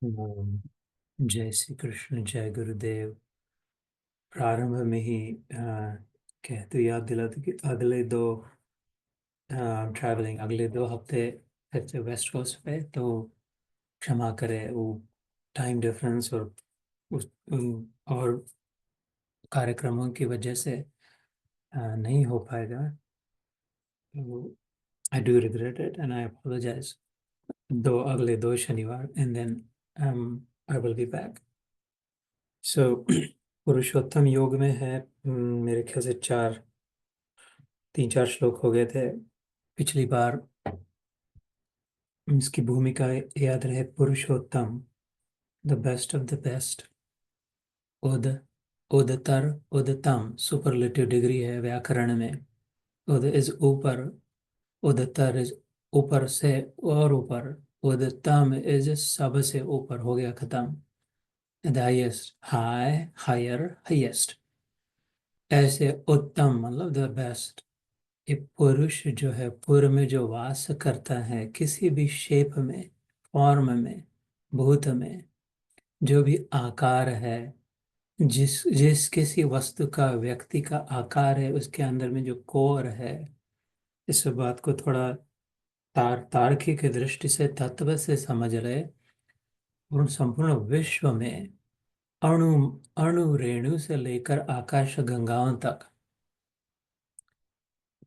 जय श्री कृष्ण, जय गुरुदेव। प्रारंभ में ही कहते याद दिलाते कि अगले दो ट्रैवलिंग अगले 2 हफ्ते फिर से वेस्ट कोस्ट पे, तो क्षमा करें वो टाइम डिफरेंस और और कार्यक्रमों की वजह से नहीं हो पाएगा। तो I do regret it and I apologize. अगले 2 शनिवार and then I will be back. So Purushottam Yog में है। मेरे ख्याल से 3-4 श्लोक हो गए थे पिछली बार। इसकी भूमिका याद रहे, Purushottam, the best of the best. उद उदतर उदतम सुपरलेटिव डिग्री है व्याकरण में। उद इज ऊपर, उदतर इज ऊपर से और ऊपर, उदतम इज सबसे ऊपर, हो गया खत्म। The highest, high, higher, highest. ऐसे उत्तम मतलब द बेस्ट। ये पुरुष जो है, पुर में जो वास करता है, किसी भी शेप में, फॉर्म में, भूत में, जो भी आकार है, जिस जिस किसी वस्तु का, व्यक्ति का आकार है, उसके अंदर में जो कोर है। इस बात को थोड़ा तार्किक दृष्टि से, तत्व से समझ रहे। पूर्ण संपूर्ण विश्व में अणु अणु रेणु से लेकर आकाश गंगाओं तक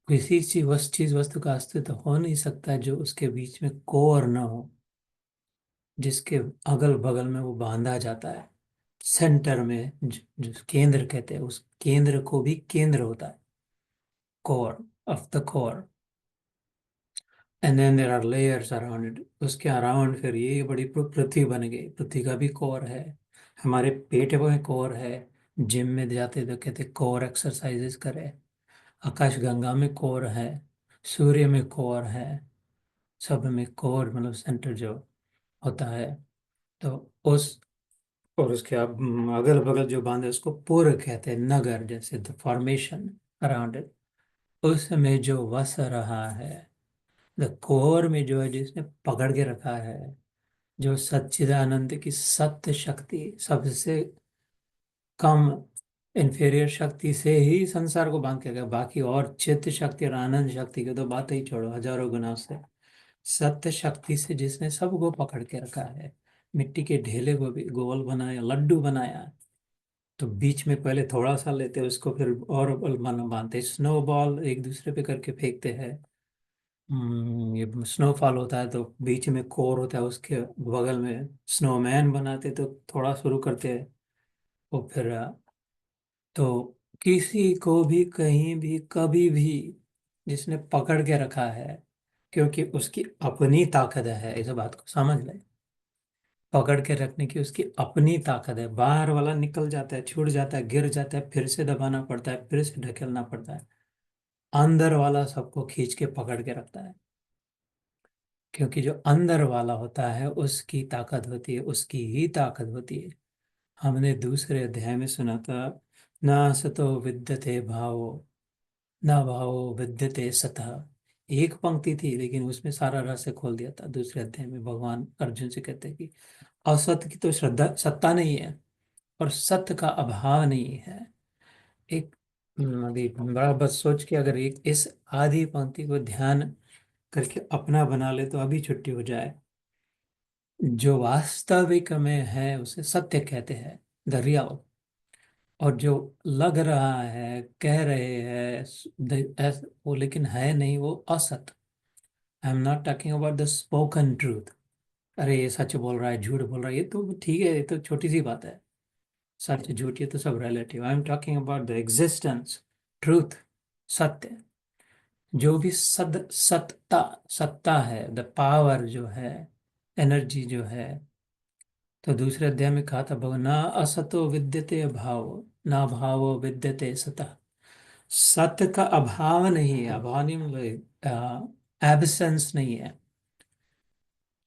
किसी चीज वस्तु का अस्तित्व हो नहीं सकता जो उसके बीच में कोर न हो, जिसके अगल बगल में वो बांधा जाता है। सेंटर में जो केंद्र कहते हैं, उस केंद्र को भी केंद्र होता है, core of the core. And then there are layers around it. उसके अराउंड फिर ये बड़ी पृथ्वी बन गई, पृथ्वी का भी कोर है। हमारे पेट में कोर है। जिम में जाते तो कहते कोर एक्सरसाइजेस करें। आकाश गंगा में कोर है, सूर्य में कोर है। सब में कोर मतलब सेंटर जो होता है। तो उस और उसके अब अगल बगल जो बांधे उसको पुर कहते हैं, नगर, जैसे द फॉर्मेशन अराउंड इट। उसमें जो वस रहा है, द कोर में जो है, जिसने पकड़ के रखा है, जो सच्चिदानंद की सत्य शक्ति, सबसे कम इंफीरियर शक्ति से ही संसार को बांध के रखा। बाकी और चित्त शक्ति और आनंद शक्ति की तो बात ही छोड़ो, हजारों गुना से। सत्य शक्ति से जिसने सबको पकड़ के रखा है, मिट्टी के ढेले को भी गोल बनाया, लड्डू बनाया। तो बीच में पहले थोड़ा सा लेते हैं उसको, फिर और बल बांधते, स्नो बॉल एक दूसरे पे करके फेंकते हैं। ये स्नोफॉल होता है तो बीच में कोर होता है, उसके बगल में स्नोमैन बनाते, तो थोड़ा शुरू करते हैं। और फिर तो किसी को भी कहीं भी कभी भी जिसने पकड़ के रखा है, क्योंकि उसकी अपनी ताकत है, इस बात को समझ ले। पकड़ के रखने की उसकी अपनी ताकत है। बाहर वाला निकल जाता है, छूट जाता है, गिर जाता है, फिर से दबाना पड़ता है, फिर से ढकेलना पड़ता है। अंदर वाला सबको खींच के पकड़ के रखता है, क्योंकि जो अंदर वाला होता है उसकी ताकत होती है, उसकी ही ताकत होती है। हमने दूसरे अध्याय में सुना था, ना सतो विद्यते भावो, ना भावो विद्यते सतः। एक पंक्ति थी लेकिन उसमें सारा रहस्य खोल दिया था। दूसरे अध्याय में भगवान अर्जुन से कहते हैं कि असत की तो श्रद्धा सत्ता नहीं है, और सत्य का अभाव नहीं है। एक अभी बड़ा बस सोच के अगर एक इस आधी पंक्ति को ध्यान करके अपना बना ले तो अभी छुट्टी हो जाए। जो वास्तविक में है उसे सत्य कहते हैं, द रियल। और जो लग रहा है, कह रहे हैं, वो लेकिन है नहीं, वो असत। I am not talking about the spoken truth. अरे ये सच बोल रहा है, झूठ बोल रहा है, ये तो ठीक है, ये तो छोटी सी बात है। सच झूठ ये तो सब relative. I am talking about the existence, truth, सत्य। जो भी सत्ता, सत्ता है, द पावर जो है, एनर्जी जो है। तो दूसरे अध्याय में कहा था, भगवान ना असतो विद्यते भाव, ना भावो विद्यते सतः। सत्य का अभाव नहीं है, अभाव नहीं मतलब एब्सेंस नहीं है।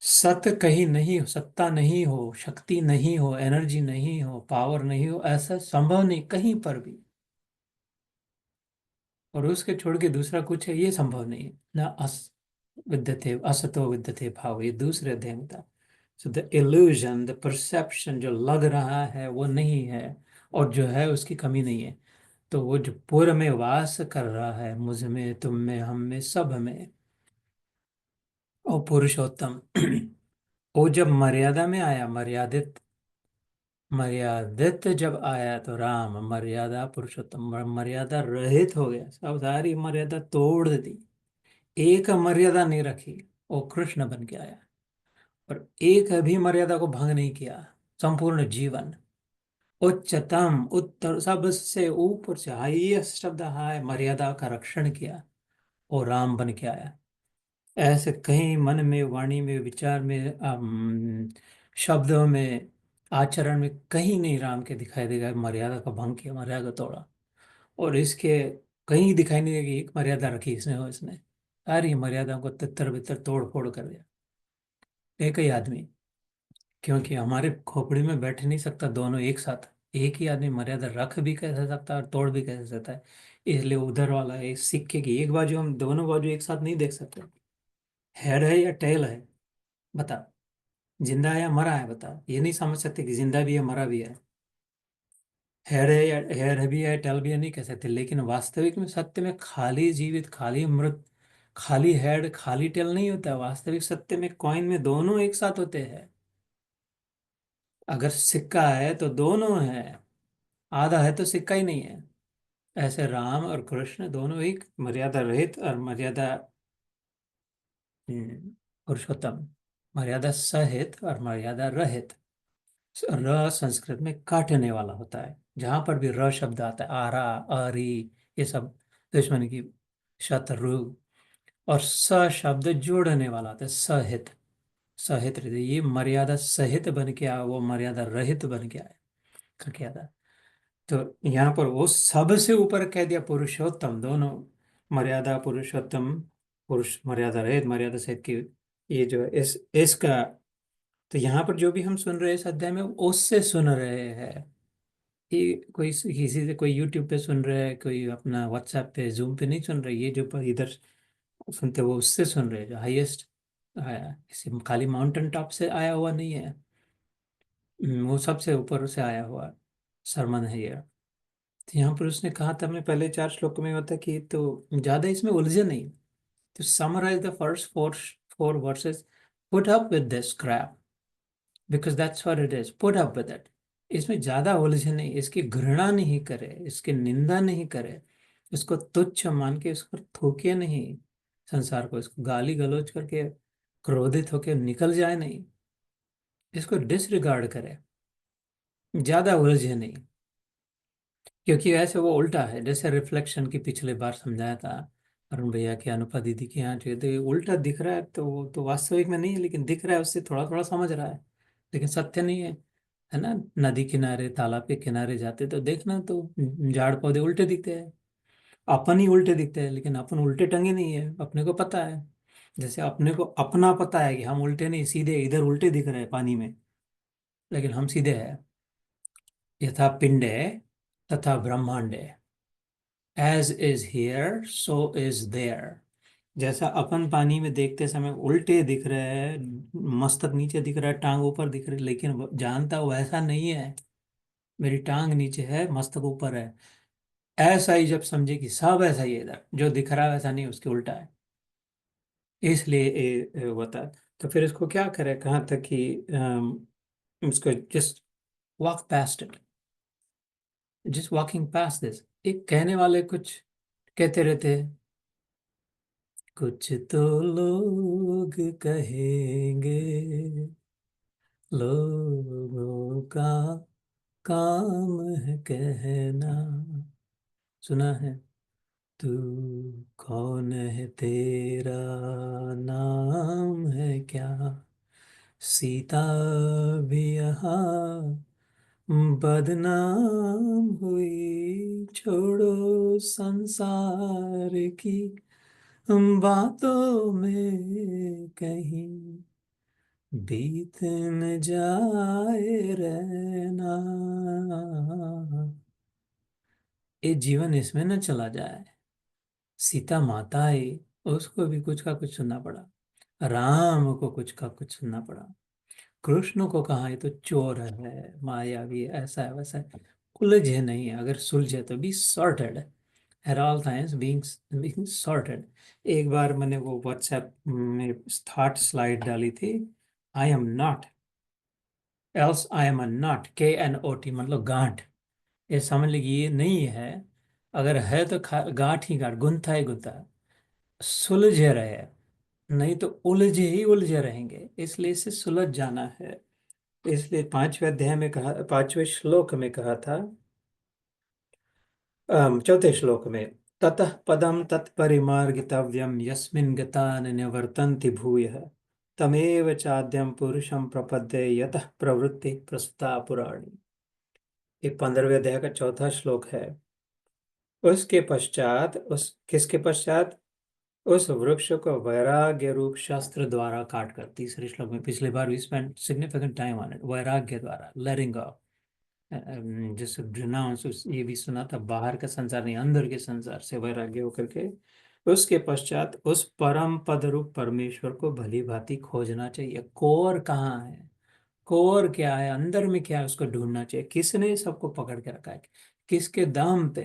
सत्य कहीं नहीं हो, सत्ता नहीं हो, शक्ति नहीं हो, एनर्जी नहीं हो, पावर नहीं हो, ऐसा संभव नहीं कहीं पर भी। और उसके छोड़ के दूसरा कुछ है, ये संभव नहीं है। ना विद्यते असतो विद्यते भाव, ये दूसरे अध्याय में था। So the illusion, the perception, जो लग रहा है वो नहीं है, और जो है उसकी कमी नहीं है। तो वो जो पूर्व में वास कर रहा है, मुझ में, तुम में, हम में, सब में, और पुरुषोत्तम वो जब मर्यादा में आया, मर्यादित, मर्यादित जब आया, तो राम मर्यादा पुरुषोत्तम, मर्यादा रहित हो गया, सब सारी मर्यादा तोड़ दी, एक मर्यादा नहीं रखी, वो कृष्ण बन के आया, और एक भी मर्यादा को भंग नहीं किया। संपूर्ण जीवन उच्चतम, उत्तर, सबसे ऊपर से हाईएस्ट शब्द हाय, मर्यादा का रक्षण किया, और राम बन के आया। ऐसे कहीं मन में, वाणी में, विचार में, शब्दों में, आचरण में कहीं नहीं राम के दिखाई देगा मर्यादा का भंग किया, मर्यादा तोड़ा। और इसके कहीं दिखाई नहीं देगी एक मर्यादा रखी इसने, हो इसने सारी मर्यादाओं को तितर बितर तोड़ फोड़ कर दिया, एक ही आदमी। क्योंकि हमारे खोपड़ी में बैठ नहीं सकता दोनों एक साथ, एक ही आदमी मर्यादा रख भी कैसे सकता है और तोड़ भी कैसे सकता है। इसलिए उधर वाला एक सिक्के की एक बाजू, हम दोनों बाजू एक साथ नहीं देख सकते। हेड है या टेल है, बता, जिंदा है या मरा है, बता, ये नहीं समझ सकते कि जिंदा भी है मरा भी है। हेड है या हेड भी है, टेल भी है, नहीं कह सकते। लेकिन वास्तविक में, सत्य में, खाली जीवित, खाली मृत, खाली हेड, खाली टेल नहीं होता है। वास्तविक सत्य में, कॉइन में दोनों एक साथ होते हैं। अगर सिक्का है तो दोनों है, आधा है तो सिक्का ही नहीं है। ऐसे राम और कृष्ण दोनों एक मर्यादा रहित और मर्यादा, पुरुषोत्तम, मर्यादा सहित और मर्यादा रहित। र संस्कृत में काटने वाला होता है, जहां पर भी र शब्द आता है, आरा, आरी, ये सब दुश्मन की, शत्रु। और स शब्द जोड़ने वाला होता है, सहित, सहित रहते, ये मर्यादा सहित बन के आया, वो मर्यादा रहित बन के आया, क्या था। तो यहाँ पर वो सबसे ऊपर कह दिया पुरुषोत्तम, दोनों, मर्यादा पुरुषोत्तम, पुरुष मर्यादा रहित, मर्यादा सहित की, ये जो है इस इसका। तो यहाँ पर जो भी हम सुन रहे हैं इस अध्याय में, उससे सुन रहे हैं। ये कोई किसी से, कोई यूट्यूब पे सुन रहे हैं, कोई अपना व्हाट्सएप पे, जूम पे नहीं सुन रहे, ये जो पर इधर सुनते वो उससे सुन रहे हैं, जो हाईएस्ट आया, किसी खाली माउंटेन टॉप से आया हुआ नहीं है। वो सबसे ऊपर से आया हुआ सरमन है ये। तो यहाँ पर उसने कहा था, हमने पहले 4 श्लोक में होता कि, तो ज्यादा इसमें उलझे नहीं। तो summarise the first four verses, put up with this crap, because that's what it is, put up with it. इसमें ज्यादा उलझे नहीं, इसकी घृणा नहीं करे, इसकी निंदा नहीं करे, इसको तुच्छ मान के इस पर थूके नहीं, संसार को इसको गाली गलौज करके क्रोधित होकर निकल जाए नहीं, इसको डिसरिगार्ड करे, ज्यादा उलझे नहीं। क्योंकि ऐसे वो उल्टा है, जैसे रिफ्लेक्शन की पिछले बार समझाया था, अरुण भैया के, अनुपा दीदी के यहाँ जो, तो ये उल्टा दिख रहा है, तो वो तो वास्तविक में नहीं है, लेकिन दिख रहा है, उससे थोड़ा थोड़ा समझ रहा है, लेकिन सत्य नहीं है। है ना, नदी किनारे, तालाब के किनारे जाते तो देखना, तो झाड़ पौधे उल्टे दिखते हैं, अपन ही उल्टे दिखते हैं, लेकिन अपन उल्टे टंगे नहीं है, अपने को पता है। जैसे अपने को अपना पता है कि हम उल्टे नहीं, सीधे, इधर उल्टे दिख रहे हैं पानी में, लेकिन हम सीधे हैं। यथा पिंडे तथा ब्रह्मांडे, as is here so is there. जैसा अपन पानी में देखते समय उल्टे दिख रहे हैं, मस्तक नीचे दिख रहा है, टांग ऊपर दिख रही है, लेकिन जानता वैसा नहीं है, मेरी टांग नीचे है, मस्तक ऊपर है। ऐसा ही जब समझे कि सब ऐसा ही है, इधर जो दिख रहा है वैसा नहीं, उसके उल्टा है, इसलिए ये होता है। तो फिर इसको क्या करे, कहाँ तक कि उसको just walk past it, just walking past this. एक कहने वाले कुछ कहते रहते हैं, कुछ तो लोग कहेंगे, लोगों का काम है कहना। सुना है, तू कौन है, तेरा नाम है क्या, सीता भी यहाँ बदनाम हुई, छोड़ो संसार की बातों में कहीं बीत न जाए रहना, ये जीवन इसमें न चला जाए। सीता माता आई, उसको भी कुछ का कुछ सुनना पड़ा, राम को कुछ का कुछ सुनना पड़ा, कृष्ण को कहा ये तो चोर है, मायावी है, ऐसा है वैसा है। उलझे नहीं, अगर सुलझे तो be sorted, at all times being sorted. एक बार मैंने वो व्हाट्सएप में थॉट स्लाइड डाली थी, I am not else I am a not, KNOT, मतलब गांठ। ये समझ लीजिए ये नहीं है, अगर है तो गांठ ही गांठ, गुंथा ही गुंथा, सुलझे रहे, नहीं तो उलझे ही उलझे रहेंगे, इसलिए इसे सुलझ जाना है। इसलिए पांचवें अध्याय में कहा, पांचवें श्लोक में कहा था, चौथे श्लोक में, ततः पदम तत्परिमार्गितव्यम यस्मिन् गता न निवर्तन्ति भूयः तमेव चाद्यं पुरुषं प्रपद्ये यतः प्रवृत्ति प्रस्तुता पुराणी। ये 15वें अध्याय का चौथा श्लोक है। उसके पश्चात, उस किसके पश्चात, उस वृक्ष को वैराग्य रूप शास्त्र द्वारा काट कर, तीसरे श्लोक में, पिछली बार we spend significant time on it, वैराग्य द्वारा, लेटिंग ऑफ, जैसे रिनाउंस, ये भी सुना था, बाहर का संसार नहीं, अंदर के संसार से वैराग्य होकर के उसके पश्चात उस परम पद रूप परमेश्वर को भली भांति खोजना चाहिए। कोर कहाँ है, कोर क्या है, अंदर में क्या है, उसको ढूंढना चाहिए। किसने सबको पकड़ के रखा है, किसके दाम पे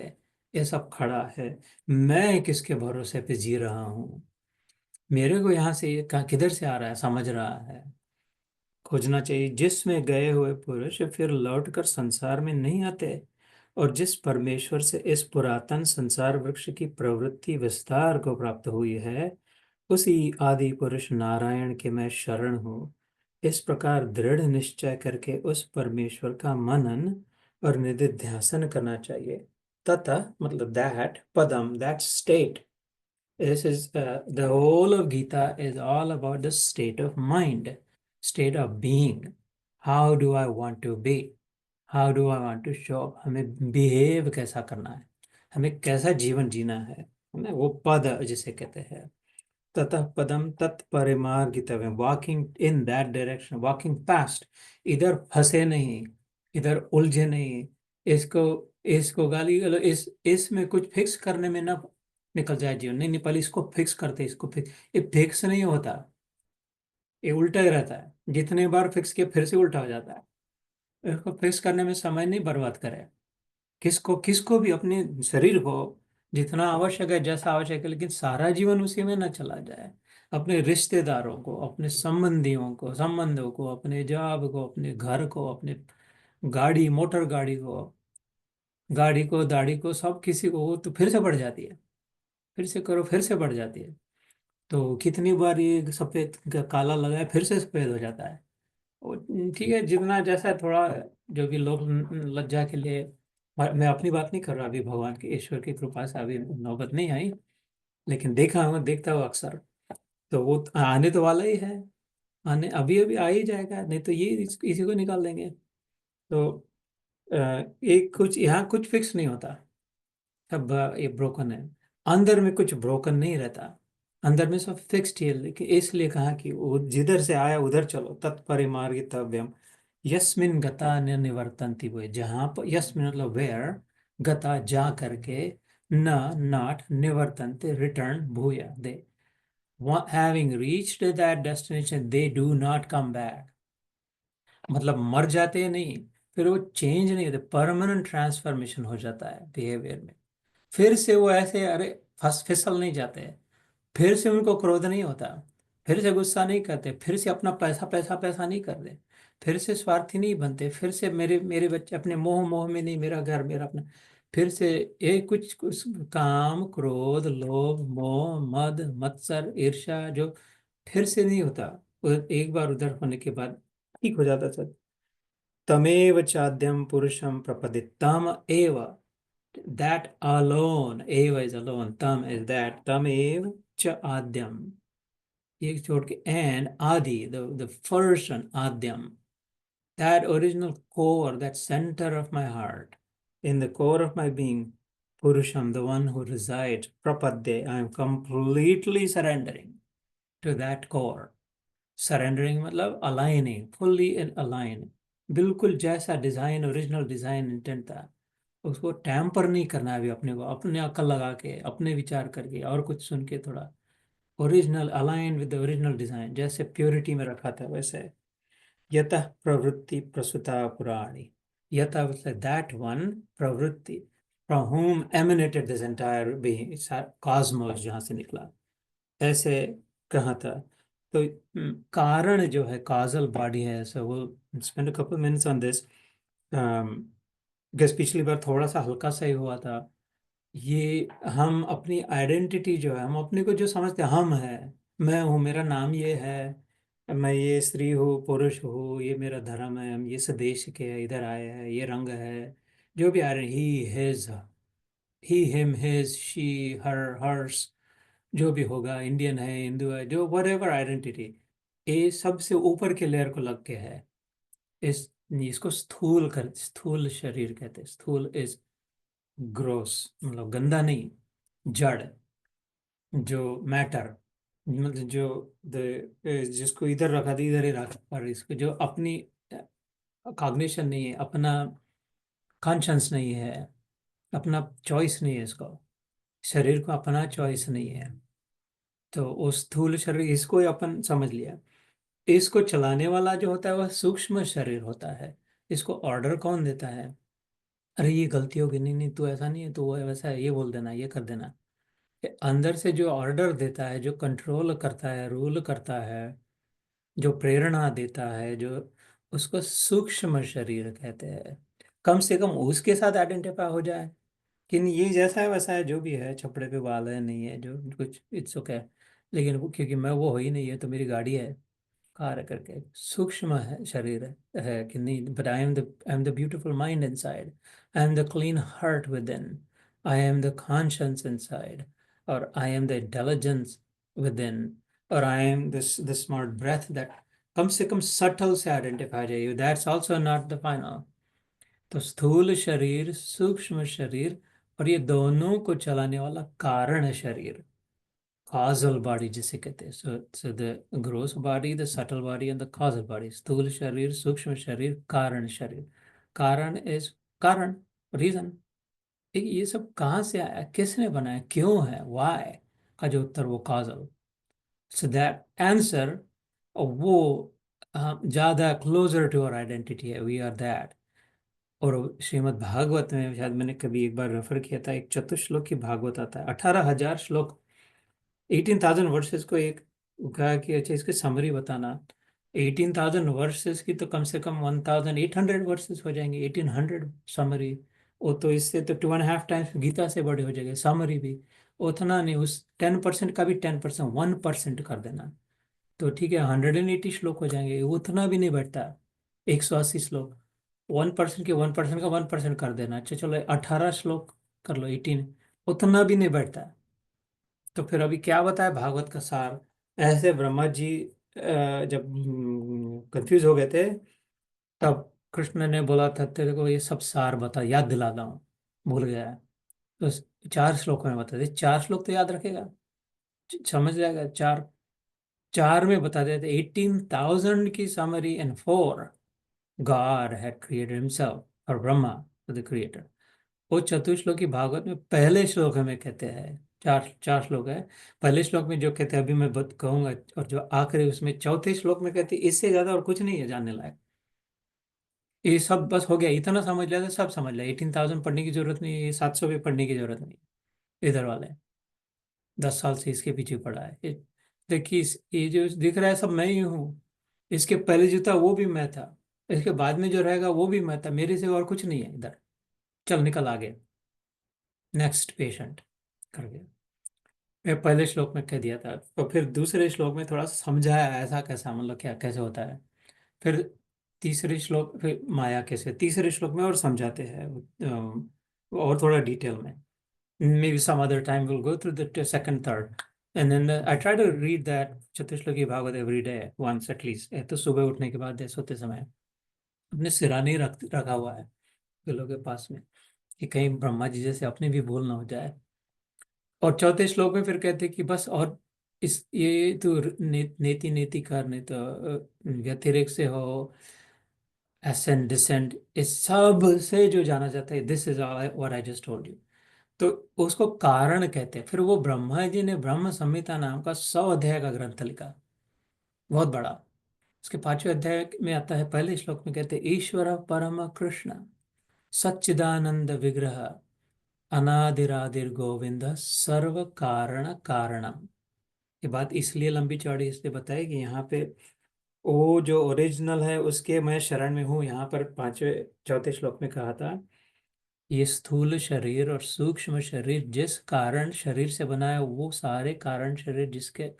ये सब खड़ा है, मैं किसके भरोसे पे जी रहा हूँ, मेरे को यहाँ से ये कहाँ किधर से आ रहा है, समझ रहा है, खोजना चाहिए। जिसमें गए हुए पुरुष फिर लौटकर संसार में नहीं आते, और जिस परमेश्वर से इस पुरातन संसार वृक्ष की प्रवृत्ति विस्तार को प्राप्त हुई है, उसी आदि पुरुष नारायण के मैं शरण हूँ। इस प्रकार दृढ़ निश्चय करके उस परमेश्वर का मनन और निधिध्यासन करना चाहिए। तथा मतलब दैट पदम, that state, this is the whole of Gita is all about the state of mind, state of being. How do I want to be? How do I want to show up? हमें behave कैसा करना है, हमें कैसा जीवन जीना है ना, वो पद जिसे कहते हैं। ततः पदम तत्परिमार्गितव्यम, walking in that direction, walking past, इधर फंसे नहीं, इधर उलझे नहीं, इसको इसको गाली गलो, इसमें कुछ फिक्स करने में ना निकल जाए जीवन, नहीं नहीं, पहले इसको फिक्स करते, इसको फिक्स, ये फिक्स नहीं होता, ये उल्टा ही रहता है, जितने बार फिक्स किया फिर से उल्टा हो जाता है। इसको फिक्स करने में समय नहीं बर्बाद करे, किसको किसको भी, अपने शरीर को जितना आवश्यक है, जैसा आवश्यक है, लेकिन सारा जीवन उसी में न चला जाए। अपने रिश्तेदारों को, अपने संबंधियों को, संबंधों को, अपने जॉब को, अपने घर को, अपने गाड़ी मोटर गाड़ी को, गाड़ी को, दाढ़ी को, सब किसी को, वो तो फिर से बढ़ जाती है, फिर से करो फिर से बढ़ जाती है। तो कितनी बार ये सफेद काला लगाए फिर से सफेद हो जाता है। ठीक है, जितना जैसा थोड़ा, जो भी लोग लज्जा के लिए, मैं अपनी बात नहीं कर रहा अभी, भगवान की ईश्वर की कृपा से अभी नौबत नहीं आई, लेकिन देखा हूँ, देखता हूँ अक्सर, तो वो आने तो वाला ही है, आने अभी अभी आ ही जाएगा, नहीं तो ये इसी को निकाल देंगे। तो एक कुछ यहाँ कुछ फिक्स नहीं होता, सब ये ब्रोकन है, अंदर में कुछ ब्रोकन नहीं रहता, अंदर में सब फिक्स्ड है। लेकिन इसलिए कहा कि वो जिधर से आया उधर चलो, तत्परिमार्गितव्यम यस्मिन गता न निवर्तन्ति, वो जहाँ पर, यस्मिन मतलब वेयर, गता जा करके, न नॉट, निवर्तन्ते रिटर्न, भूया they, having reached that destination they do not come back, मतलब मर जाते हैं नहीं, फिर वो चेंज नहीं होते, परमानेंट ट्रांसफॉर्मेशन हो जाता है बिहेवियर में। फिर से वो ऐसे, अरे फिसल नहीं जाते, फिर से उनको क्रोध नहीं होता, फिर से गुस्सा नहीं करते, फिर से अपना पैसा पैसा पैसा नहीं करते, फिर से स्वार्थी नहीं बनते, फिर से मेरे मेरे बच्चे, अपने मोह मोह में नहीं, मेरा घर मेरा अपना, फिर से ये कुछ कुछ काम क्रोध लोभ मोह मद मत्सर ईर्ष्या जो फिर से नहीं होता। एक बार उधर होने के बाद ठीक हो जाता सब। तमेव चाद्यम पुरुषम प्रपदित, तम एव, that alone, eva is alone, tam is that, tamev cha adyam, एक छोड़ के, and adi, the first one, adyam, that original core, that center of my heart, in the core of my being, purusham, the one who resides, prapadde, I am completely surrendering to that core। Surrendering मतलब aligning, fully in align, बिल्कुल जैसा design, original design intent था, उसको tamper नहीं करना है अभी अपने को, अपने अकल लगा के, अपने विचार करके और कुछ सुन के, थोड़ा original align with the original design, जैसे प्योरिटी में रखा था वैसे। यतः प्रवृत्ति प्रसुता पुराणी, यतः दैट वन, प्रवृत्ति, from whom emanated this entire being, cosmos, जहाँ से निकला, ऐसे कहा था। तो कारण जो है, काजल बॉडी है, ऐसा वो spend couple minutes on this. Gas पिछली बार थोड़ा सा हल्का सा ही हुआ था। ये हम अपनी आइडेंटिटी जो है, हम अपने को जो समझते हैं, हम है, मैं हूँ, मेरा नाम ये है, मैं ये स्त्री हूँ, पुरुष हूँ, ये मेरा धर्म है, हम ये स्वदेश के हैं, इधर आए हैं, ये रंग है, जो भी आ रहे, he his, he him his she her hers, जो भी होगा, इंडियन है, हिंदू है, जो वट एवर आइडेंटिटी, ये सबसे ऊपर के लेयर को लग के है। इस इसको स्थूल शरीर कहते हैं। स्थूल इज ग्रोस, मतलब गंदा नहीं, जड़, जो मैटर, मतलब जो जिसको इधर रखा था इधर ही रखा, पर इसको जो अपनी कॉग्निशन नहीं है, अपना कॉन्शंस नहीं है, अपना चॉइस नहीं है, इसको, शरीर को अपना चॉइस नहीं है। तो उस स्थूल शरीर, इसको ही अपन समझ लिया। इसको चलाने वाला जो होता है वह सूक्ष्म शरीर होता है। इसको ऑर्डर कौन देता है? अरे ये गलती होगी, नहीं नहीं तू ऐसा नहीं है, तू वो है, वैसा है, ये बोल देना, ये कर देना। ये अंदर से जो ऑर्डर देता है, जो कंट्रोल करता है, रूल करता है, जो प्रेरणा देता है, जो, उसको सूक्ष्म शरीर कहते हैं। कम से कम उसके साथ आइडेंटिफाई हो जाए कि नहीं, ये जैसा है वैसा है, जो भी है, छपड़े पे बाल है, नहीं है, जो कुछ, इट्स ओके। लेकिन क्योंकि मैं वो हो ही नहीं है, तो मेरी गाड़ी है, कार्य करके सूक्ष्म है शरीर है कि नहीं, but I am the beautiful mind inside, I am the clean heart within, I am the conscious inside, और I am the intelligence within, और I am this the smart breath that, कम से कम subtle से identify जाइए, that's also not the final. तो स्थूल शरीर, सूक्ष्म शरीर, और ये दोनों को चलाने वाला कारण शरीर, causal body जिसे कहते हैं। so the gross body, the subtle body and the causal body, स्थूल शरीर, सूक्ष्म शरीर, कारण शरीर। कारण इज, कारण, रीजन। ये सब कहाँ से आया, किसने बनाया, क्यों है, वाई, का जो उत्तर वो काजल। सो दैट आंसर, वो ज्यादा क्लोजर टू आवर आइडेंटिटी है, वी आर दैट। और श्रीमद् भागवत में शायद मैंने कभी एक बार रेफर किया था, एक चतुश्लोक की भागवत आता है, 18,000 श्लोक, 18,000 वर्सेस को एक, कहा कि अच्छा इसकी समरी बताना। 18,000 वर्सेस की तो कम से कम 1,800 वर्सेस हो जाएंगे, 1800 समरी। वो तो इससे तो 2.5 टाइम्स गीता से बड़े हो जाएंगे समरी भी। उतना नहीं, उस 10% का भी 10%, 1% कर देना, तो ठीक है, 180 श्लोक हो जाएंगे, उतना भी नहीं बैठता। 180 श्लोक, 1% के 1% का 1% कर देना, अच्छा चलो 18 श्लोक कर लो, 18, उतना भी नहीं बैठता। तो फिर अभी क्या बताया भागवत का सार? ऐसे ब्रह्मा जी जब कंफ्यूज हो गए थे, तब कृष्ण ने बोला था तेरे को ये सब सार बता, याद दिलाता हूँ, भूल गया है। तो 4 श्लोक में बता दे, 4 श्लोक तो याद रखेगा, समझ जाएगा। चार, चार में बता देते, 18,000 की summary in 4, God had created himself और ब्रह्मा द क्रिएटर। वो चतुश्लोकी भागवत में पहले श्लोक हमें कहते हैं, चार चार श्लोक है। पहले श्लोक में जो कहते हैं अभी मैं कहूंगा, और जो आखिरी उसमें चौथे श्लोक में कहते हैं, इससे ज्यादा और कुछ नहीं है जानने लायक। ये सब बस हो गया, इतना समझ लिया तो सब समझ लिया। 18,000 पढ़ने की जरूरत नहीं है, ये 700 भी पढ़ने की जरूरत नहीं है। इधर वाले 10 साल से इसके पीछे पड़ा है देखिए, ये जो दिख रहा है सब मैं ही हूँ। इसके पहले जो था वो भी मैं था, इसके बाद में जो रहेगा वो भी मैं था, मेरे से और कुछ नहीं है इधर। चल निकल आगे, नेक्स्ट पेशेंट कर गया। मैं पहले श्लोक में कह दिया था, और फिर दूसरे श्लोक में थोड़ा सा समझाया ऐसा कैसा, मतलब क्या कैसे होता है। फिर तीसरे श्लोक, फिर माया कैसे, तीसरे श्लोक में और समझाते हैं, और थोड़ा डिटेल में। maybe some other time we'll go through the second, third, and then I try to read that चतुश्लोकी Bhagavat every day once at least। तो सुबह उठने के बाद या सोते समय अपने सिराने रखा हुआ है पिलो के पास में, कि कहीं ब्रह्मा जी जैसे अपने भी भूल ना हो जाए। और चौथे श्लोक में फिर कहते हैं कि बस, और इस ये तो नेति नेति कर, नहीं तो व्यतिरेक से हो, एसेंड डिसेंड, इस सब से जो जाना जाता है, this is what I just told you. तो उसको कारण कहते हैं। फिर वो ब्रह्मा जी ने ब्रह्म संहिता नाम का 100 अध्याय का ग्रंथ लिखा, बहुत बड़ा। उसके 5वें अध्याय में आता है, पहले श्लोक में कहते हैं, ईश्वर परम कृष्ण सच्चिदानंद विग्रह अनादिरादिर गोविंद सर्व कारण कारणम। ये बात इसलिए लंबी चौड़ी इसलिए बताई कि यहाँ पे वो जो ओरिजिनल है उसके मैं शरण में हूँ। यहाँ पर 5वें 4थे श्लोक में कहा था, ये स्थूल शरीर और सूक्ष्म शरीर जिस कारण शरीर से बना है, वो सारे कारण शरीर जिसके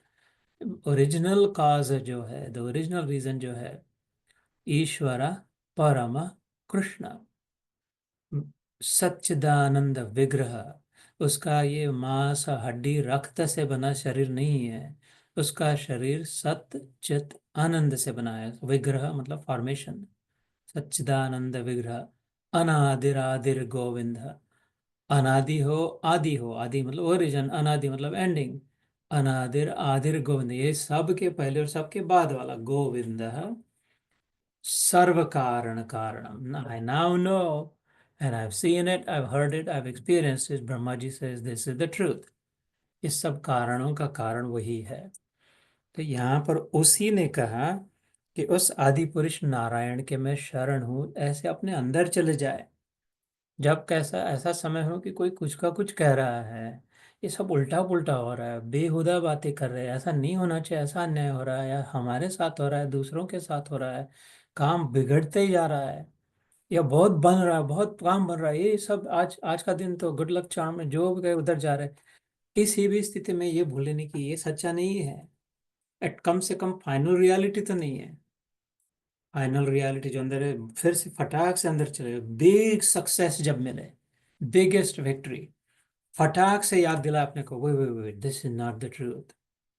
ओरिजिनल काज जो है, द ओरिजिनल रीजन जो है, ईश्वर परम कृष्ण सच्चिदानंद विग्रह। उसका ये मांस हड्डी रक्त से बना शरीर नहीं है, उसका शरीर सत्य चित आनंद से बना है। विग्रह मतलब फॉर्मेशन, सच्चिदानंद विग्रह अनादिरादिर गोविंद। अनादि हो, आदि हो, आदि मतलब ओरिजिन, अनादि मतलब एंडिंग, अनादिर आदिर गोविंद, ये सब के पहले और सबके बाद वाला गोविंद सर्व कारण कारणम। I now know and I've seen it, I've heard it, I've experienced it. Brahma ji says this is the truth. इस सब कारणों का कारण वही है। तो यहाँ पर उसी ने कहा कि उस आदि पुरुष नारायण के मैं शरण हूँ, ऐसे अपने अंदर चले जाए। जब कैसा ऐसा समय हो कि कोई कुछ का कुछ कह रहा है, ये सब उल्टा पुल्टा हो रहा है, बेहुदा बातें कर रहे हैं, ऐसा नहीं होना चाहिए, ऐसा अन्याय हो रहा है, या हमारे साथ हो रहा है, दूसरों के साथ हो रहा है, काम बिगड़ते ही जा रहा है, या बहुत बन रहा है, बहुत काम बन रहा है, ये सब आज आज का दिन तो गुड लक चार्म में जो भी गए उधर जा रहे हैं। किसी भी स्थिति में ये भूले नहीं कि ये सच्चा नहीं है। एट कम से कम फाइनल रियलिटी तो नहीं है। फाइनल रियलिटी जो अंदर है, फिर से फटाक से अंदर चले, बिग सक्सेस जब मिले, बिगेस्ट विक्ट्री, फटाक से याद दिला अपने को, way way this is not the truth,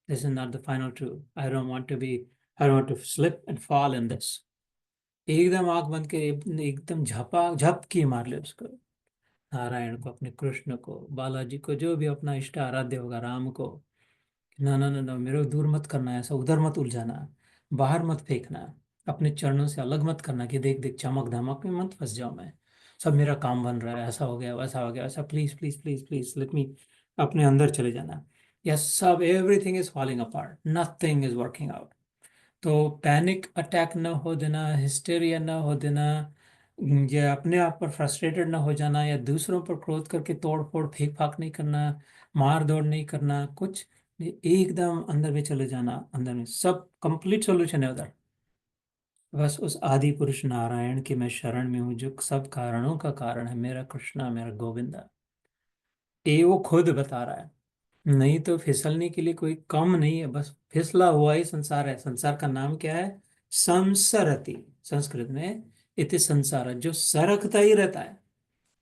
this is not the final truth, I don't want to be, I don't want to slip and fall in this. एकदम आंख बंद के एकदम झपकी मार ले उसको, नारायण को, अपने कृष्ण को, बालाजी को, जो भी अपना इष्ट आराध्य होगा, राम को। ना ना ना ना, मेरे को दूर मत करना, ऐसा उधर मत उलझाना, बाहर मत फेंकना, अपने चरणों से अलग मत करना कि देख देख चमक धमक में मत फंस जाऊं मैं, सब मेरा काम बन रहा है, ऐसा हो गया वैसा हो गया, ऐसा please please please please let me, अपने अंदर चले जाना। यह सब everything is falling apart, nothing is working out. तो पैनिक अटैक ना हो देना, हिस्टेरिया ना हो देना, या अपने आप पर फ्रस्ट्रेटेड ना हो जाना, या दूसरों पर क्रोध करके तोड़ फोड़ फेंक फाक नहीं करना, मार दौड़ नहीं करना कुछ, एकदम अंदर में चले जाना, अंदर में सब कंप्लीट सॉल्यूशन है उधर। बस उस आदि पुरुष नारायण की मैं शरण में हूँ, जो सब कारणों का कारण है, मेरा कृष्णा, मेरा गोविंदा। ये वो खुद बता रहा है। नहीं तो फिसलने के लिए कोई कम नहीं है, बस फिसला हुआ ही संसार है। संसार का नाम क्या है? संसरति, संस्कृत में इति संसार, जो सरकता ही रहता है,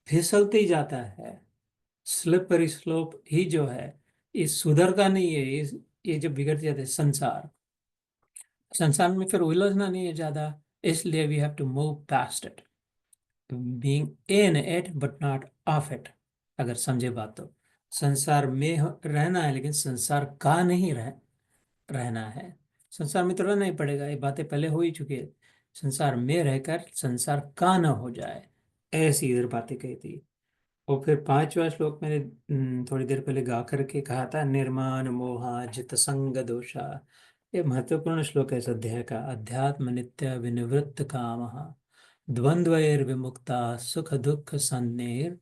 फिसलते ही जाता है, स्लिपरी स्लोप ही जो है, ये सुधरता नहीं है। ये जो बिगड़ जाता है संसार, संसार में फिर उलझना नहीं है ज्यादा, इसलिए we have to move past it, being in it but not of it. अगर समझे बात तो, संसार में रहना है, लेकिन संसार का नहीं रहना है। संसार में तो रहना ही पड़ेगा, ये बातें पहले हो ही चुकी है। संसार में रहकर संसार का न हो जाए, ऐसी इधर बातें कही थी। और फिर 5वां श्लोक मैंने थोड़ी देर पहले गा करके कहा था, निर्माण मोहा जित संग दोषा। ये महत्वपूर्ण श्लोक है इस अध्याय का। अध्यात्म नित्य विनिवृत्त काम द्वंद्वैर विमुक्ता सुख दुख सन्नेर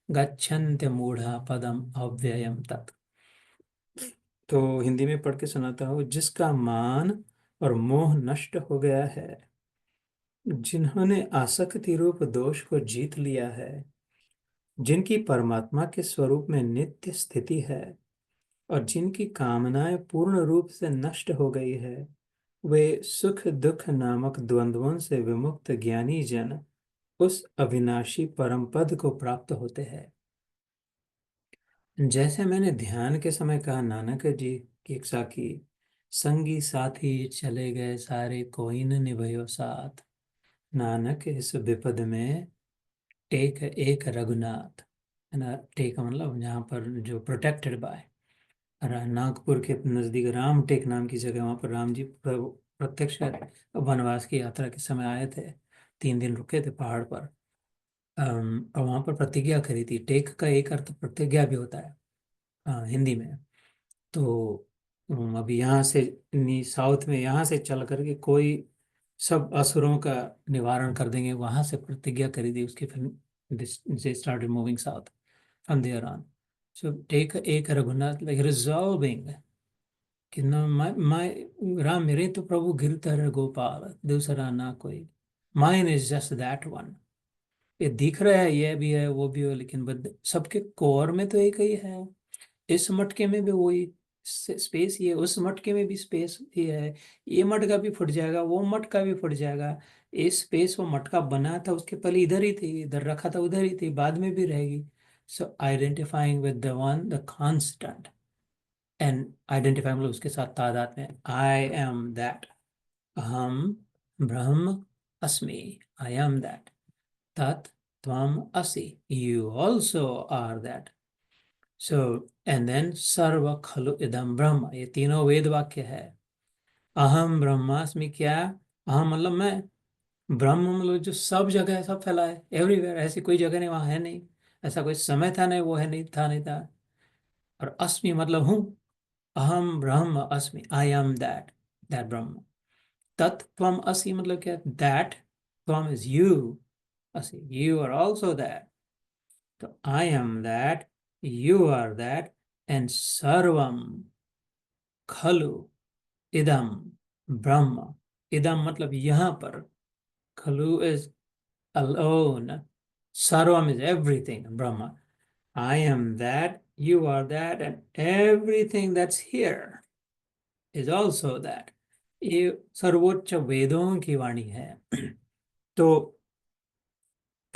गच्छन्त्य मूढ़ा पदम अव्ययम तत्। तो हिंदी में पढ़ के सुनाता हूँ। जिसका मान और मोह नष्ट हो गया है, जिन्होंने आसक्ति रूप दोष को जीत लिया है, जिनकी परमात्मा के स्वरूप में नित्य स्थिति है, और जिनकी कामनाएं पूर्ण रूप से नष्ट हो गई है, वे सुख दुख नामक द्वंद्वों से विमुक्त ज्ञानी जन उस अविनाशी परम पद को प्राप्त होते हैं। जैसे मैंने ध्यान के समय कहा, नानक जी की एक साखी, संगी साथी चले गए सारे, कोई न निभयो साथ, नानक इस विपद में टेक एक रघुनाथ। है ना, टेक मतलब यहाँ पर जो प्रोटेक्टेड बाय, नागपुर के नज़दीक रामटेक नाम की जगह, वहाँ पर राम जी प्रत्यक्ष वनवास की यात्रा के समय आए थे, 3 दिन रुके थे पहाड़ पर। और वहाँ पर प्रतिज्ञा करी थी। टेक का एक अर्थ प्रतिज्ञा भी होता है हिंदी में। तो अभी यहाँ से साउथ में यहाँ से चल करके कोई सब असुरों का निवारण कर देंगे, वहां से प्रतिज्ञा करी थी उसकी। फिर they started moving south from there on. So take एक रघुनाथ लाइक रिजॉल्विंग कि न मैं राम मेरे तो प्रभु गिरधर गोपाल, दूसरा ना कोई। Mine is just that one. ये दिख रहा है, ये भी है वो भी है, लेकिन सबके कोर में तो एक ही है। इस मटके में भी वही स्पेस ही है, उस मटके में भी स्पेस ही है। ये मटका भी फट जाएगा, वो मटका भी फट जाएगा। ये स्पेस वो मटका बना था उसके पहले इधर ही थी, इधर रखा था उधर ही थी, बाद में भी रहेगी। So identifying with the one the constant, and identifying मतलब उसके साथ तादाद में, आई एम दैट, अहम ब्रह्म अस्मि, आई am that, tat tvam asi, you also are that. So, and then sarva khalu idam brahma, ये तीनों वेद वाक्य है। अहम ब्रह्मास्मि क्या? अहम मतलब मैं, ब्रह्म मतलब जो सब जगह है, सब फैला है, एवरीवेयर। ऐसी कोई जगह नहीं वहाँ है नहीं, ऐसा कोई समय था नहीं, वो है नहीं था नहीं था। और अस्मि मतलब हूँ, अहम ब्रह्म अस्मि, आई एम दैट, दैट ब्रह्म। तत् त्वम असि मतलब क्या? दैट त्वम इज यू, असि यू आर ऑल्सो दैट। तो I am that, you are that, and सर्वम खलु इदम ब्रह्म। इदम मतलब यहाँ पर, खलु इज अलोन, सर्वम इज एवरीथिंग ब्रह्म। I am that, you are that, and everything that's here is also that. ये सर्वोच्च वेदों की वाणी है। तो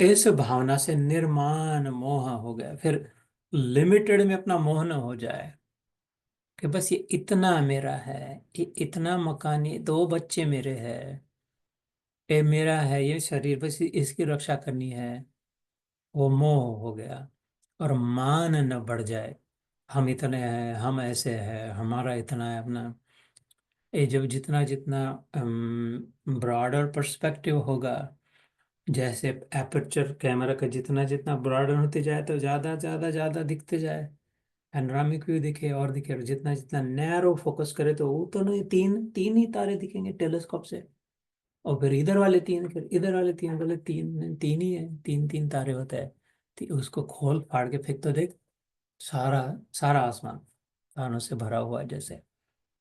इस भावना से निर्माण मोह हो गया, फिर लिमिटेड में अपना मोह न हो जाए कि बस ये इतना मेरा है, ये इतना मकान, ये दो बच्चे मेरे हैं, ये मेरा है, ये शरीर, बस इसकी रक्षा करनी है। वो मोह हो गया। और मान न बढ़ जाए, हम इतने हैं, हम ऐसे हैं, हमारा इतना है अपना। ये जब जितना जितना ब्रॉडर पर्सपेक्टिव होगा, जैसे एपर्चर कैमरा का जितना जितना ब्रॉडर होते जाए तो ज़्यादा ज़्यादा ज़्यादा दिखते जाए, पैनोरामिक व्यू दिखे और दिखे। और जितना जितना नैरो फोकस करे तो वो तो नहीं, तीन तीन ही तारे दिखेंगे टेलीस्कोप से। और फिर इधर वाले तीन, फिर इधर वाले तीन, बोले तीन तीन ही है, तीन तीन तारे होते हैं। तो उसको खोल फाड़ के फेंक तो देख, सारा सारा आसमान तारों से भरा हुआ है जैसे।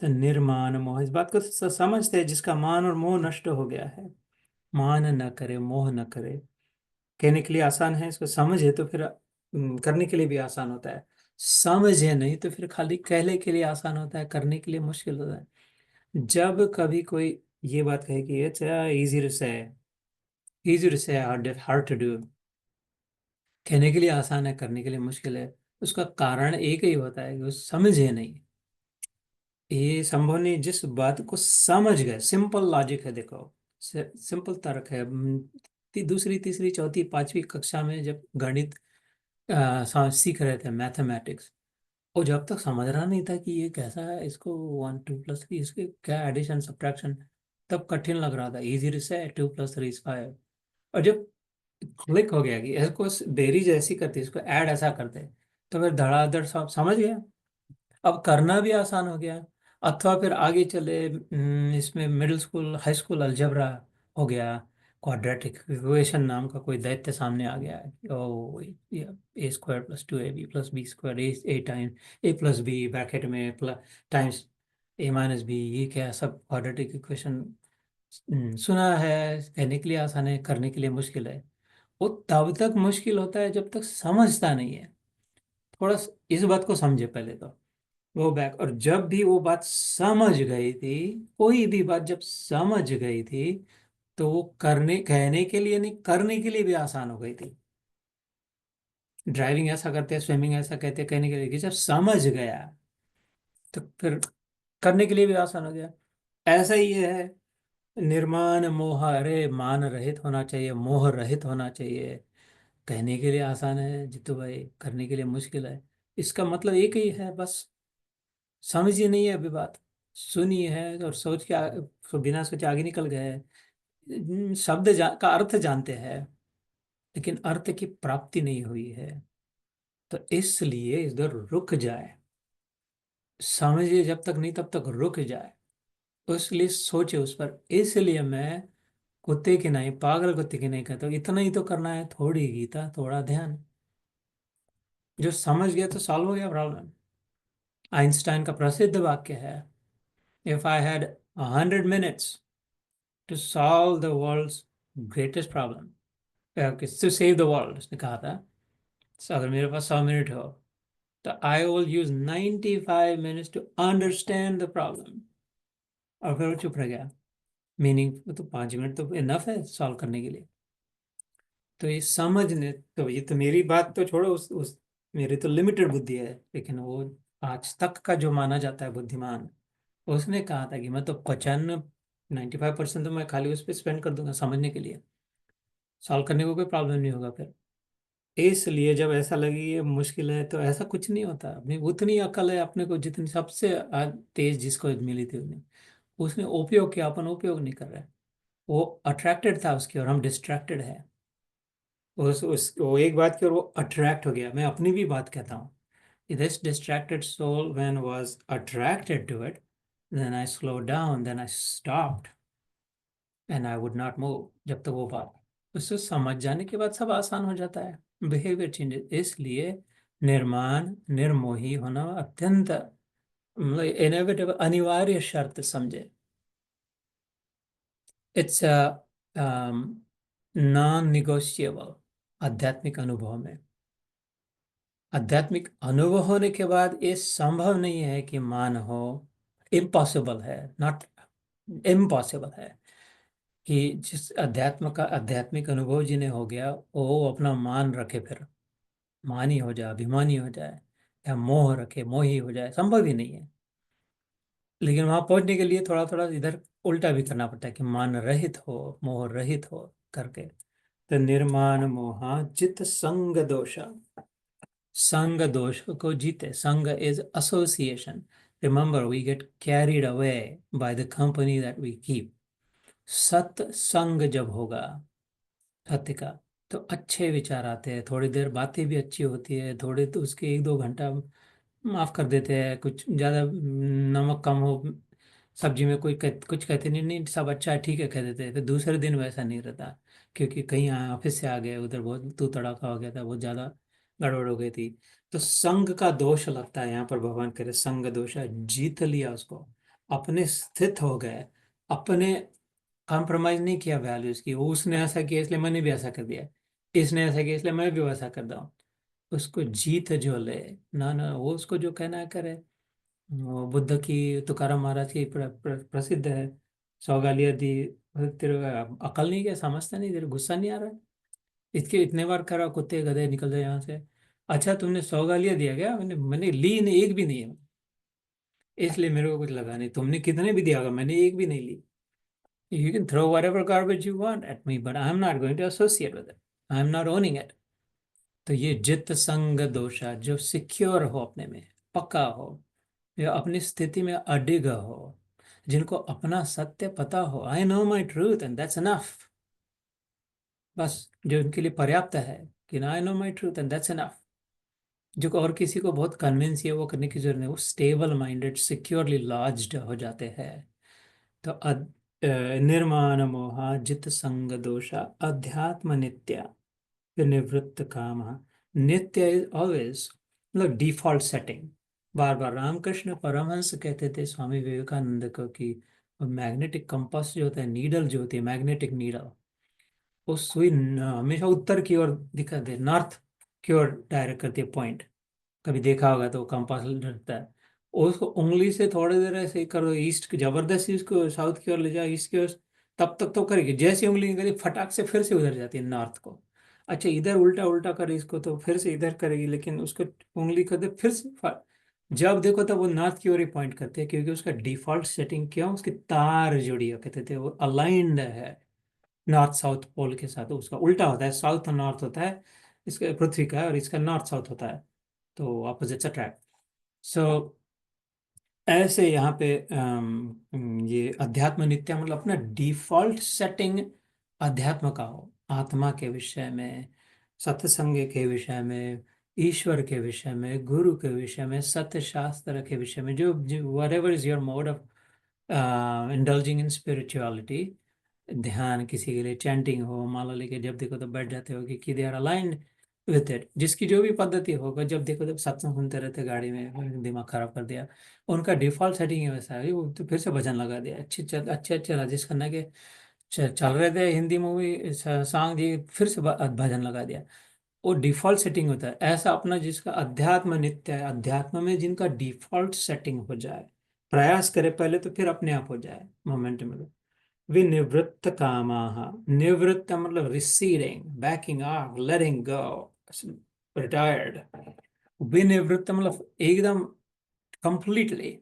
तो निर्माण मोह, इस बात को समझते हैं, जिसका मान और मोह नष्ट हो गया है। मान न करे, मोह न करे। कहने के लिए आसान है, इसको समझे तो फिर करने के लिए भी आसान होता है। समझे नहीं तो फिर खाली कहने के लिए आसान होता है, करने के लिए मुश्किल होता है। जब कभी कोई ये बात कहे कि इट्स इजी टू से, इजी टू से हार्ड टू डू, कहने के लिए आसान है, करने के लिए मुश्किल है, उसका कारण एक ही होता है कि वो समझे नहीं। ये संभव नहीं। जिस बात को समझ गए, सिंपल लॉजिक है, देखो सिंपल तर्क है। दूसरी तीसरी चौथी पांचवी कक्षा में जब गणित सीख रहे थे, मैथमेटिक्स, और जब तक समझ रहा नहीं था कि ये कैसा है, इसको वन टू प्लस थ्री, इसके क्या एडिशन सब्ट्रैक्शन, तब कठिन लग रहा था। इजी से 2 + 3 = 5। और जब क्लिक हो गया कि इसको बेरीज ऐसी करते, इसको ऐड ऐसा करते, तो फिर धड़ाधड़ सब समझ गया। अब करना भी आसान हो गया। अथवा फिर आगे चले, इसमें middle school high school algebra हो गया, क्वाड्रेटिक इक्वेशन नाम का कोई दैत्य सामने आ गया है। ओ, a² + 2ab + b², A time a + b bracket में प्लस टाइम्स a - b, ये क्या सब क्वाड्रेटिक इक्वेशन। सुना है, कहने के लिए आसान है, करने के लिए मुश्किल है। वो तब तक मुश्किल होता है जब तक समझता नहीं है। थोड़ा इस बात को समझे पहले तो, वो बैक। और जब भी वो बात समझ गई थी, कोई भी बात जब समझ गई थी, तो वो करने कहने के लिए नहीं, करने के लिए भी आसान हो गई थी। ड्राइविंग ऐसा करते हैं, स्विमिंग ऐसा कहते हैं, कहने के लिए कि जब समझ गया तो फिर करने के लिए भी आसान हो गया। ऐसा ही ये है, निर्माण मोह, अरे मान रहित होना चाहिए, मोह रहित होना चाहिए। कहने के लिए आसान है जितू भाई, करने के लिए मुश्किल है। इसका मतलब एक ही है बस, समझी नहीं है अभी बात, सुनी है और सोच के बिना सोचे आगे निकल गए। शब्द का अर्थ जानते हैं, लेकिन अर्थ की प्राप्ति नहीं हुई है। तो इसलिए इधर रुक जाए, समझिए जब तक नहीं तब तक रुक जाए, तो इसलिए सोचे उस पर। इसलिए मैं कुत्ते की नहीं, पागल कुत्ते की नहीं कहते, इतना ही तो करना है, थोड़ी गीता थोड़ा ध्यान। जो समझ गया तो सॉल्व हो गया प्रॉब्लम। आइंस्टाइन का प्रसिद्ध वाक्य है, if I had 100 minutes to solve the world's greatest problem, to save the world, उसने कहा था, "So, अगर मेरे पास 100 मिनट हो तो I will use 95 minutes to understand the problem". और फिर वो चुप रह गया। मीनिंग तो 5 मिनट तो इनफ है सॉल्व करने के लिए। तो ये समझने, तो ये तो मेरी बात तो छोड़ो, उस मेरी तो लिमिटेड बुद्धि है, लेकिन वो आज तक का जो माना जाता है बुद्धिमान, उसने कहा था कि मैं तो 95 95% तो मैं खाली उस पर स्पेंड कर दूंगा समझने के लिए, सॉल्व करने को कोई प्रॉब्लम नहीं होगा फिर। इसलिए जब ऐसा लगे ये मुश्किल है, तो ऐसा कुछ नहीं होता, अपनी उतनी अकल है अपने को जितनी सबसे तेज जिसको मिली थी उन्हें, उसने उपयोग किया, अपन उपयोग नहीं कर रहे। वो अट्रैक्टेड था उसकी और हम डिस्ट्रैक्टेड है। उस वो एक बात की और वो अट्रैक्ट हो गया। मैं अपनी भी बात कहता हूँ, this distracted soul when was attracted to it, then I slowed down, then I stopped and I would not move, जब तक वो बात उससे समझ जाने के बाद सब आसान हो जाता है, बिहेवियर चेंजेस। इसलिए निर्माण निर्मोही होना अत्यंत, मतलब इनएविटेबल, अनिवार्य शर्त समझे। इट्स नॉन निगोशिएबल आध्यात्मिक अनुभव में। आध्यात्मिक अनुभव होने के बाद ये संभव नहीं है कि मान हो, इम्पॉसिबल है, नॉट इम्पॉसिबल है, कि जिस अध्यात्म का आध्यात्मिक अनुभव जिन्हें हो गया वो अपना मान रखे फिर मानी हो जाए, अभिमानी हो जाए, या मोह रखे मोही हो जाए, संभव ही नहीं है। लेकिन वहां पहुंचने के लिए थोड़ा थोड़ा इधर उल्टा भी करना पड़ता है, कि मान रहित हो, मोह रहित हो करके। तो निर्माण मोहा जित संग दोषा, संग दोष को जीते। संग is association. Remember, we get carried away by the company that we keep. सत्संग जब होगा सत्य का, तो अच्छे विचार आते हैं, थोड़ी देर बातें भी अच्छी होती है, थोड़े तो उसके 1 2 घंटा माफ कर देते हैं, कुछ ज़्यादा नमक कम हो सब्जी में, कुछ कहते नहीं, नहीं सब अच्छा है ठीक है कह देते हैं, तो दूसरे दिन वैसा नहीं रहता, क्योंकि कहीं ऑफिस से आ गए, उधर बहुत तू तड़ाका हो गया था, बहुत ज़्यादा गड़बड़ हो गई थी। तो संग का दोष लगता है यहाँ पर, भगवान करे संग दोष है, जीत लिया उसको, अपने स्थित हो गए, अपने कॉम्प्रोमाइज नहीं किया वैल्यूज की। वो उसने ऐसा किया इसलिए मैंने भी ऐसा कर दिया, इसने ऐसा किया इसलिए मैं भी वैसा कर दूँ। उसको जीत जो ले, ना वो उसको जो कहना है करे। वो बुद्ध की, तुकाराम महाराज की प्रसिद्ध है, 100 गालियाँ दी, तेरे अकल नहीं, क्या समझता नहीं, तेरे गुस्सा नहीं आ रहा है, इसके इतने बार करा, कुत्ते गधे निकल जाए यहाँ से। अच्छा तुमने 100 गालियाँ दिया क्या? मैंने मैंने ली नहीं, एक भी नहीं है, इसलिए मेरे को कुछ लगा नहीं। तुमने कितने भी दिया होगा, मैंने एक भी नहीं ली। You can throw whatever garbage you want at me, but I'm not going to associate with it. I'm not owning it. तो ये जित संग दोषा, जो सिक्योर हो अपने में, पक्का हो, जो अपनी स्थिति में अडिग हो, जिनको अपना सत्य पता हो, I know my truth and that's enough, बस जो उनके लिए पर्याप्त है, कि I know my truth and that's enough, जो और किसी को बहुत कन्विंस है वो करने की जरूरत नहीं, वो स्टेबल माइंडेड सिक्योरली लॉज्ड हो जाते हैं। तो निर्माण मोहा जित संग दोषा अध्यात्म नित्य, फिर निवृत्त काम। नित्य इज ऑलवेज, मतलब डिफॉल्ट सेटिंग। बार बार रामकृष्ण परमहंस कहते थे स्वामी विवेकानंद को कि मैग्नेटिक कंपास जो होता है, नीडल जो होती है, मैग्नेटिक नीडल, वो सुई हमेशा उत्तर की ओर दिखा दे, नॉर्थ की ओर डायरेक्ट करती है पॉइंट। कभी देखा होगा तो कंपास रहता है, और उसको उंगली से थोड़ी देर ऐसे ही करो ईस्ट की, जबरदस्ती उसको साउथ की ओर ले जाओ, ईस्ट की ओर, तब तक तो करेगी, जैसी उंगली निकली फटाक से फिर से उधर जाती है नॉर्थ को। अच्छा इधर उल्टा उल्टा करे इसको तो फिर से इधर करेगी, लेकिन उसको उंगली कर दे फिर से जब देखो तब वो नॉर्थ की ओर ही पॉइंट करते हैं, क्योंकि उसका डिफॉल्ट सेटिंग क्यों, उसकी तार जुड़ी है, कहते थे वो अलाइंड है नॉर्थ साउथ पोल के साथ। उसका उल्टा होता है, साउथ और नॉर्थ होता है, इसका पृथ्वी का है, और इसका नॉर्थ साउथ होता है, तो ऑपोजिट्स अट्रैक्ट। सो ऐसे यहाँ पे ये अध्यात्म नित्य, मतलब अपना डिफॉल्ट सेटिंग अध्यात्म का हो, आत्मा के विषय में, सत्संग के विषय में, ईश्वर के विषय में, गुरु के विषय में, सत्य शास्त्र के विषय में, जो whatever is your mode of indulging in spirituality, ध्यान किसी के लिए चैंटिंग हो, माला लेके जब देखो तो बैठ जाते हो कि they are aligned with it, जिसकी जो भी पद्धति होगा, जब देखो तब सत्संग सुनते रहते गाड़ी में, दिमाग खराब कर दिया। उनका डिफॉल्ट सेटिंग है वैसा है, वो तो फिर से भजन लगा दिया, अच्छे अच्छे राजेश खन्ना के चल रहे थे हिंदी मूवी सॉन्ग जी, फिर से भजन लगा दिया। वो डिफॉल्ट सेटिंग होता है ऐसा अपना, जिसका अध्यात्म नित्य है, अध्यात्म में जिनका डिफॉल्ट सेटिंग हो जाए, प्रयास करे पहले तो फिर अपने आप हो जाए मोमेंट में। विनिवृत्त कामाः, निवृत्त मतलब receding, backing off, letting go, retired. विनिवृत्त मतलब एकदम कंप्लीटली,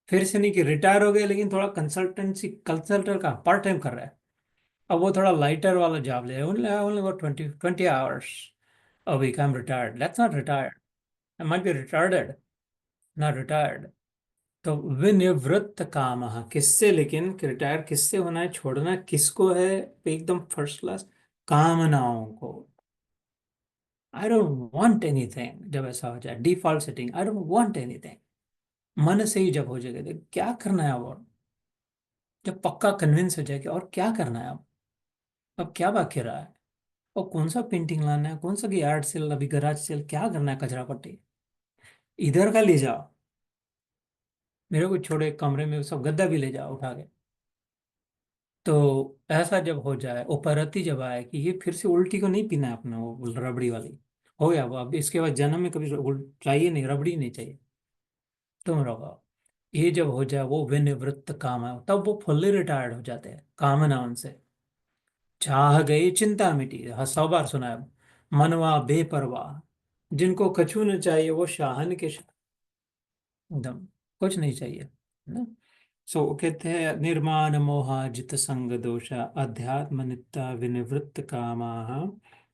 फिर से नहीं कि रिटायर हो गए लेकिन थोड़ा कंसल्टेंसी कंसल्टर का पार्ट टाइम कर रहा है, अब वो थोड़ा लाइटर वाला जॉब ले, ओनली ओनली वो 20 hours a week, I'm retired. That's not retired. I might be retarded, not retired. तो विनिवृत्त काम, किससे, लेकिन रिटायर किससे होना है, छोड़ना किसको है, एकदम फर्स्ट क्लास, कामनाओं को। आई डोंट वांट एनीथिंग, जब ऐसा हो जाए default setting, I don't want anything, मन से ही जब हो जाएगा तो क्या करना है और, जब पक्का कन्विंस हो जाए कि और क्या करना है अब क्या बाकी रहा है, और कौन सा पेंटिंग लाना है, कौन सा की आर्ट सेल, अभी गराज सेल, क्या करना है, कचरा पट्टी इधर का ले जाओ, मेरे को छोड़ो एक कमरे में सब गद्दा भी ले जाओ उठा के। तो ऐसा जब हो जाए, उपरती जब आए कि ये फिर से उल्टी को नहीं पीना है अपना, वो रबड़ी वाली हो गया वो, अब इसके बाद जन्म में कभी चाहिए नहीं, रबड़ी नहीं चाहिए, तुम रहो। ये जब हो जाए वो विनिवृत्त काम है, तब वो फुल्ली रिटायर्ड हो जाते हैं, कामना उनसे चाह गई, चिंता मिटी, हाँ 100 बार सुना है। मनवा बेपरवाह, जिनको कछु न चाहिए वो शाहन के एकदम कुछ नहीं चाहिए ना। सो कहते हैं निर्माण मोहा जित संग दोषा अध्यात्म नित्य विनिवृत्त कामाः।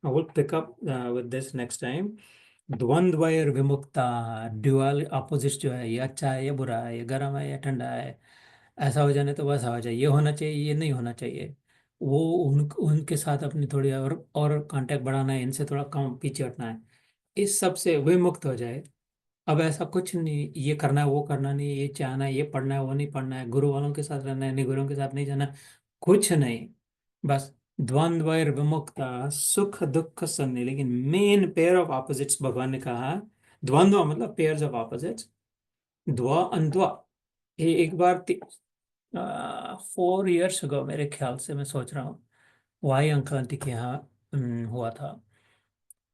I will pick up with this next time. द्वंद्वैर विमुक्ता, ड्यूअल अपोजिट जो है, ये अच्छा है ये बुरा है, ये गर्म है ये ठंडा है, ऐसा हो जाने तो वैसा हो जाए, ये होना चाहिए ये नहीं होना चाहिए, वो उनके साथ अपनी थोड़ी और कांटेक्ट बढ़ाना है, इनसे थोड़ा कम पीछे हटना है, इस सब से विमुक्त हो जाए। अब ऐसा कुछ नहीं, ये करना है वो करना नहीं, ये चाहना है ये पढ़ना है वो नहीं पढ़ना है, गुरु वालों के साथ रहना है नहीं गुरुओं के साथ नहीं जाना, कुछ नहीं, बस द्वंद्वैर विमुक्ता सुख दुख सन्नि। लेकिन मेन पेयर ऑफ ऑपोजिट्स भगवान ने कहा, द्वंद्व मतलब पेयर्स ऑफ ऑपोजिट्स, द्वा अंत्वा। ये एक बार 4 years ago मेरे ख्याल से, मैं सोच रहा हूँ, वाई अंकल आंटी के यहाँ हुआ था,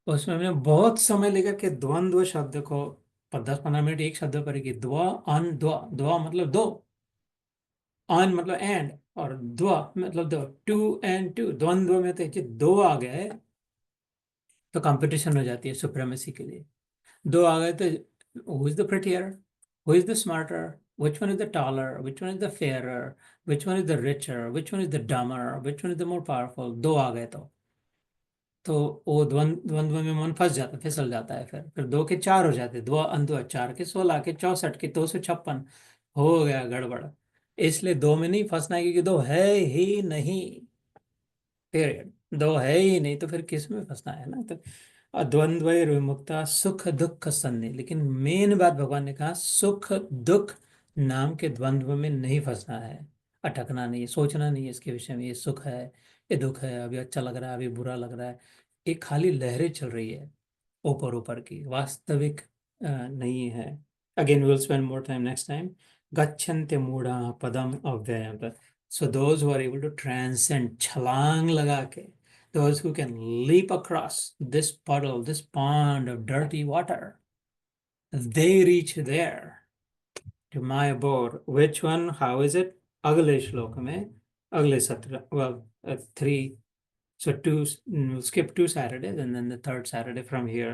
उसमें मैंने बहुत समय लेकर के द्वंद्व शब्द को 10-15 मिनट एक शब्द पर की, द्वा अन द्वा, द्वा मतलब दो, अन मतलब एंड, और द्वा मतलब दो, टू एंड टू, द्वंद्व में तो दो आ गए तो कंपटीशन हो जाती है सुप्रीमेसी के लिए, दो आ गए तो who is the prettier, who is the smarter, which one is the taller, which one is the fairer, which one is the richer, which one is the dumber, which one is the more powerful, दो आ गए तो वो द्वंद्व में मन फंस जाता, फिसल जाता है, फिर दो के चार हो जाते, दो अंधो, 4 के 16 के 64 के 256, हो गया गड़बड़। इसलिए दो में नहीं फंसना है, क्योंकि दो है ही नहीं, पीरियड, दो है ही नहीं, तो फिर किस में फंसना है ना। तो द्वंद्व विमुक्ता सुख दुख सन्नि, लेकिन मेन बात भगवान ने कहा, सुख दुख नाम के द्वंद्व में नहीं फंसना है, अटकना नहीं है, सोचना नहीं है इसके विषय में, ये सुख है ये दुख है, अभी अच्छा लग रहा है अभी बुरा लग रहा है, ये खाली लहरें चल रही है ऊपर ऊपर की, वास्तविक नहीं है। Again we will spend more time next time. गच्छन्ते मूढ़ा पदम अव्ययम्, so those who are able to transcend, छलांग लगा के, those who can leap across this puddle, this pond of dirty water, they reach there to my abode. Which one? How is it? अगले श्लोक में, अगले सत्र, well, 3, so two, we'll skip 2 Saturdays and then the third Saturday from here.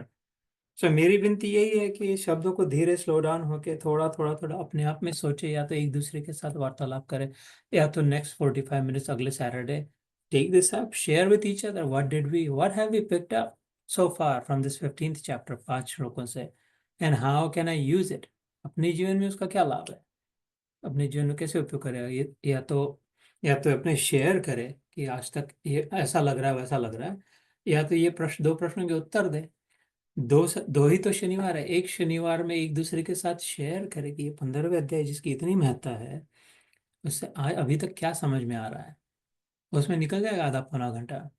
So मेरी विनती यही है कि शब्दों को धीरे स्लो डाउन होके थोड़ा थोड़ा थोड़ा अपने आप में सोचे, या तो एक दूसरे के साथ वार्तालाप करें, या तो नेक्स्ट 45 मिनट्स अगले Saturday take this up, share with each other, what have we picked up so far from this 15th chapter, 5 श्लोकों से, and how can I use it, अपने जीवन में उसका क्या लाभ है, अपने जीवन में कैसे उपयोग करेगा ये, या तो अपने शेयर करे कि आज तक ये ऐसा लग रहा है वैसा लग रहा है, या तो ये प्रश्न, 2 प्रश्नों के उत्तर दे, दो ही तो शनिवार है, एक शनिवार में एक दूसरे के साथ शेयर करें कि ये 15वें अध्याय जिसकी इतनी महत्ता है, उससे आज अभी तक क्या समझ में आ रहा है, उसमें निकल जाएगा आधा पौना घंटा।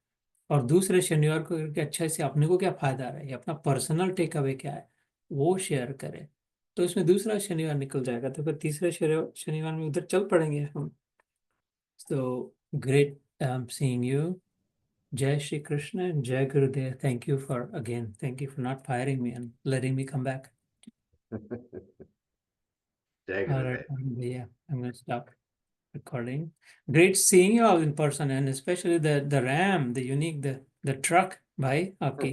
और दूसरे शनिवार को करके अच्छा से अपने को क्या फायदा रहा है, ये अपना पर्सनल टेक अवे क्या है वो शेयर करें, तो इसमें दूसरा शनिवार निकल जाएगा, तो फिर तीसरे शनिवार में उधर चल पड़ेंगे हम। तो ग्रेट सीइंग यू। जय श्री कृष्ण, जय गुरुदेव। Thank you for again, thank you for not firing me and letting me come back. जय All right, Gurudev. yeah, I'm going to stop recording. Great seeing you all in person, and especially the RAM, the unique, the truck, भाई आपकी